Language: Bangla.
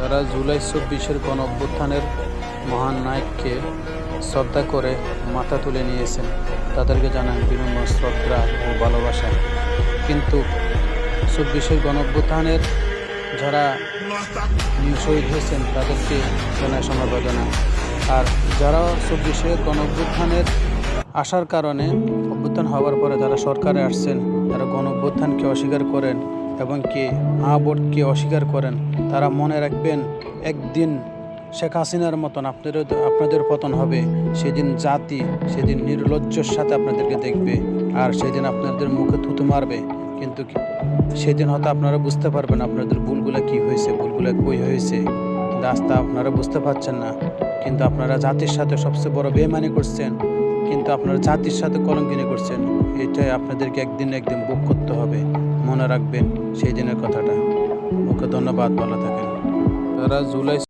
তারা জুলাই ২৪-এর গণঅভ্যুত্থানের মহান নায়ককে শ্রদ্ধা করে মাথা তুলে নিয়েছেন। তাদেরকে জানান বিনম্র শ্রদ্ধা ও ভালোবাসা। কিন্তু ২৪-এর গণঅভ্যুত্থানের যারা শহীদ হয়েছেন তাদেরকে জানায় সমবেদনা। আর যারা ২৪-এর গণঅভ্যুত্থানের আসার কারণে অভ্যুত্থান হওয়ার পরে যারা সরকারে আসছেন, তারা গণঅভ্যুত্থানকে অস্বীকার করেন এবং কি ভোটকে অস্বীকার করেন, তারা মনে রাখবেন একদিন শেখ হাসিনার মতন আপনাদের পতন হবে। সেদিন জাতি সেদিন নির্লজ্জের সাথে আপনাদেরকে দেখবে, আর সেদিন আপনাদের মুখে থুতু মারবে। কিন্তু সেদিন হয়তো আপনারা বুঝতে পারবেন আপনাদের ভুলগুলা কী হয়েছে, ভুলগুলা কই হয়েছে, কিন্তু আজ তা আপনারা বুঝতে পারছেন না। কিন্তু আপনারা জাতির সাথে সবচেয়ে বড় বেইমানি করছেন, কিন্তু আপনারা জাতির সাথে কলঙ্কিনী করছেন। এটাই আপনাদেরকে একদিন ভোগ করতে হবে। মনে রাখবেন সেই দিনের কথাটা। ওকে ধন্যবাদ, ভালো থাকেন। তারা জুলাই